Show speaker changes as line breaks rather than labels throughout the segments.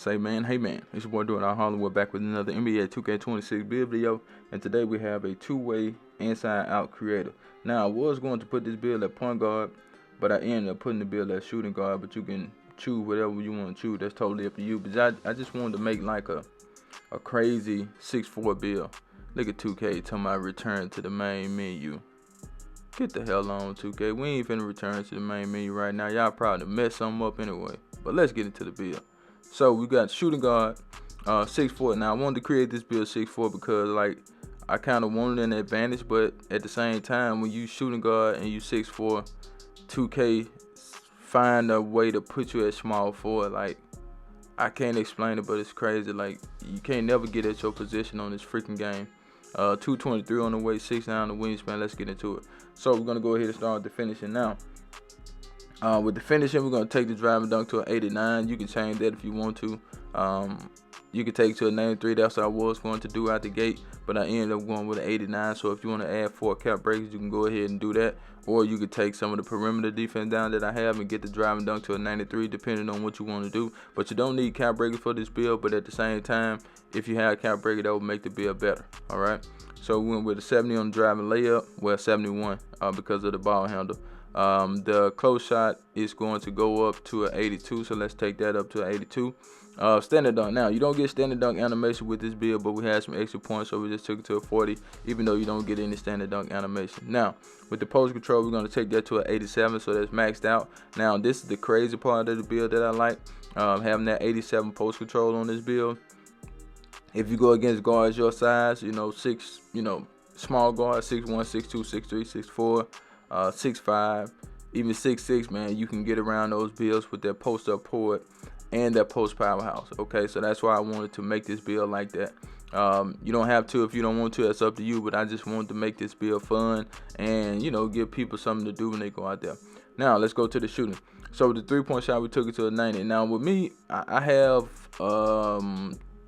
Say man, hey man, it's your boy doing our Harlem. We're back with another NBA 2K26 build video, and today we have a two-way inside-out creator. Now I was going to put this build at point guard, but I ended up putting the build at shooting guard. But you can choose whatever you want to choose. That's totally up to you. But I just wanted to make like a crazy 6'4" build. Look at 2K telling my return to the main menu. Get the hell on, 2K. We ain't finna return to the main menu right now. Y'all probably messed something up anyway. But let's get into the build. So we got shooting guard, 6'4". Now I wanted to create this build 6'4" because like I kind of wanted an advantage, but at the same time, when you shooting guard and you 6'4", 2K find a way to put you at small forward. Like I can't explain it, but it's crazy. Like you can't never get at your position on this freaking game. 223 on the weight, 6'9" on the wingspan. Let's get into it. So we're gonna go ahead and start with the finishing now. With the finishing, we're going to take the driving dunk to an 89. You can change that if you want to. You can take it to a 93. That's what I was going to do out the gate, but I ended up going with an 89. So if you want to add 4 cap breakers, you can go ahead and do that. Or you could take some of the perimeter defense down that I have and get the driving dunk to a 93, depending on what you want to do. But you don't need cap breakers for this build, but at the same time, if you have a cap breaker, that will make the build better. All right. So we went with a 70 on the driving layup. Well, 71 because of the ball handle. The close shot is going to go up to an 82, so let's take that up to an 82. Standing dunk. Now, you don't get standing dunk animation with this build, but we had some extra points, so we just took it to a 40, even though you don't get any standing dunk animation. Now, with the post control, we're going to take that to an 87, so that's maxed out. Now, this is the crazy part of the build that I like, having that 87 post control on this build. If you go against guards your size, small guards, 6'1", 6'2", 6'3", 6'4", 6'5", even 6'6", man, you can get around those builds with that post up forward and that post powerhouse. Okay, so that's why I wanted to make this build like that. You don't have to if you don't want to, that's up to you, but I just wanted to make this build fun and give people something to do when they go out there. Now let's go to the shooting. So with the 3-point shot, we took it to a 90. Now with me, I have 2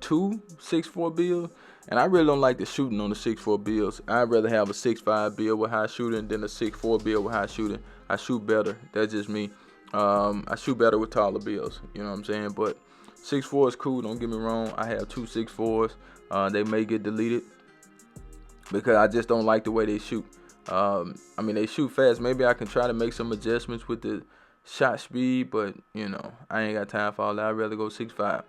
6'4" builds. And I really don't like the shooting on the 6'4" builds. I'd rather have a 6'5" build with high shooting than a 6'4" build with high shooting. I shoot better. That's just me. I shoot better with taller builds. You know what I'm saying? But 6'4" is cool. Don't get me wrong. I have 2 6'4s. They may get deleted because I just don't like the way they shoot. I mean, they shoot fast. Maybe I can try to make some adjustments with the shot speed, but I ain't got time for all that. I'd rather go 6'5".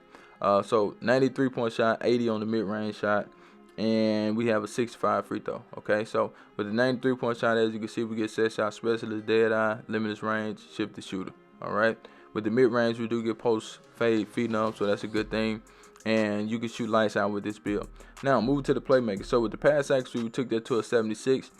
So 93-point shot, 80 on the mid-range shot, and we have a 65 free throw. Okay, so with the 93-point shot, as you can see, we get set shot specialist, dead eye, limitless range, shift the shooter. All right, with the mid-range, we do get post fade feeding up, so that's a good thing. And you can shoot lights out with this build. Now moving to the playmaking. So with the pass accuracy, we took that to a 76.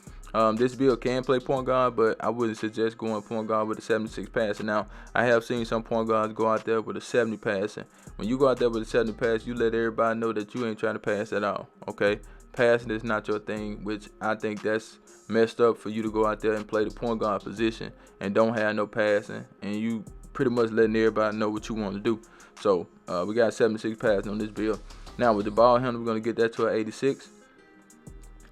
This build can play point guard, but I wouldn't suggest going point guard with a 76 passing. Now, I have seen some point guards go out there with a 70 passing. When you go out there with a 70 pass, you let everybody know that you ain't trying to pass at all, okay? Passing is not your thing, which I think that's messed up for you to go out there and play the point guard position and don't have no passing, and you pretty much letting everybody know what you want to do. So, we got 76 passing on this build. Now, with the ball handle, we're going to get that to an 86.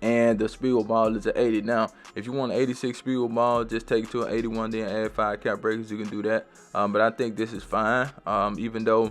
And the speed ball is an 80. Now, if you want an 86 speed ball, just take it to an 81, then add 5 cap breakers. You can do that. But I think this is fine. Even though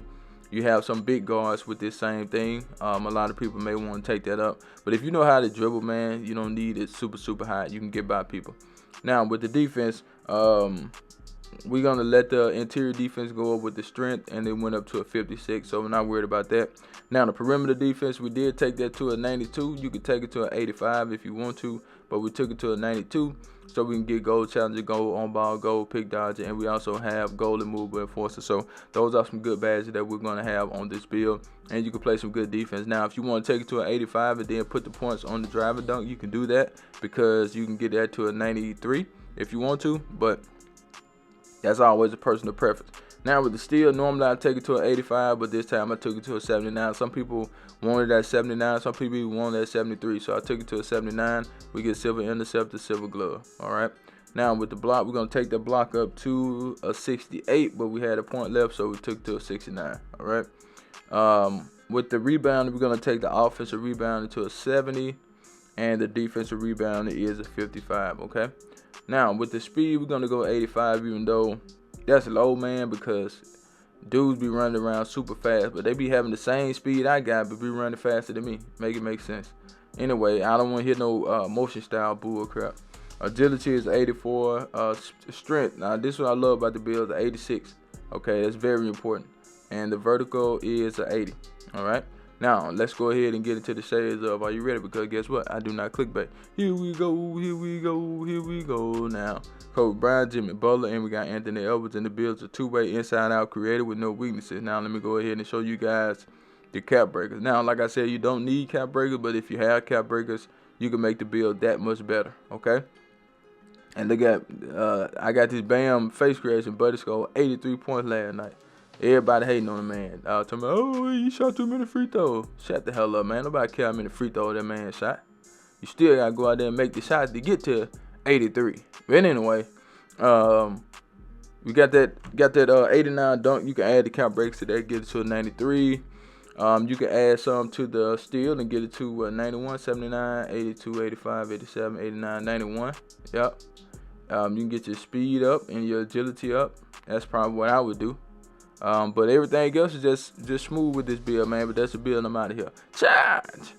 you have some big guards with this same thing, a lot of people may want to take that up. But if you know how to dribble, man, you don't need it super high. You can get by people. Now, with the defense, we're going to let the interior defense go up with the strength, and it went up to a 56, so we're not worried about that. Now, the perimeter defense, we did take that to a 92. You could take it to an 85 if you want to, but we took it to a 92 so we can get goal challenger, goal on ball, goal pick dodger, and we also have goal and movable enforcer. So those are some good badges that we're going to have on this build, and you can play some good defense. Now, if you want to take it to an 85 and then put the points on the driving dunk, you can do that because you can get that to a 93 if you want to, but that's always a personal preference. Now with the steal, normally I take it to an 85, but this time I took it to a 79. Some people wanted that 79, some people wanted that 73, so I took it to a 79. We get silver interceptor, silver glove. All right. Now with the block, we're gonna take the block up to a 68, but we had a point left, so we took it to a 69. All right. With the rebound, we're gonna take the offensive rebound to a 70, and the defensive rebound is a 55. Okay. Now with the speed, we're gonna go 85, even though that's low, man, because dudes be running around super fast, but they be having the same speed I got, but be running faster than me. Make it make sense. Anyway, I don't want to hear no motion style bull crap. Agility is 84. Strength. Now, this is what I love about the build, 86. Okay, that's very important. And the vertical is 80. All right. Now, let's go ahead and get into the shades of, are you ready? Because guess what? I do not clickbait. Here we go, here we go, here we go now. Kobe Bryant, Jimmy Butler, and we got Anthony Edwards in the build. A two-way inside-out creator with no weaknesses. Now, let me go ahead and show you guys the cap breakers. Now, like I said, you don't need cap breakers, but if you have cap breakers, you can make the build that much better, okay? And look at, I got this Bam face creation, but it scored 83 points last night. Everybody hating on the man. Talking about, oh, he shot too many free throws. Shut the hell up, man. Nobody care how many free throws that man shot. You still got to go out there and make the shots to get to 83. But anyway, we got that 89 dunk. You can add the count breaks to that, get it to a 93. You can add some to the steal and get it to 91, 79, 82, 85, 87, 89, 91. Yep. You can get your speed up and your agility up. That's probably what I would do. But everything else is just smooth with this build, man. But that's the build. I'm out of here. Charge!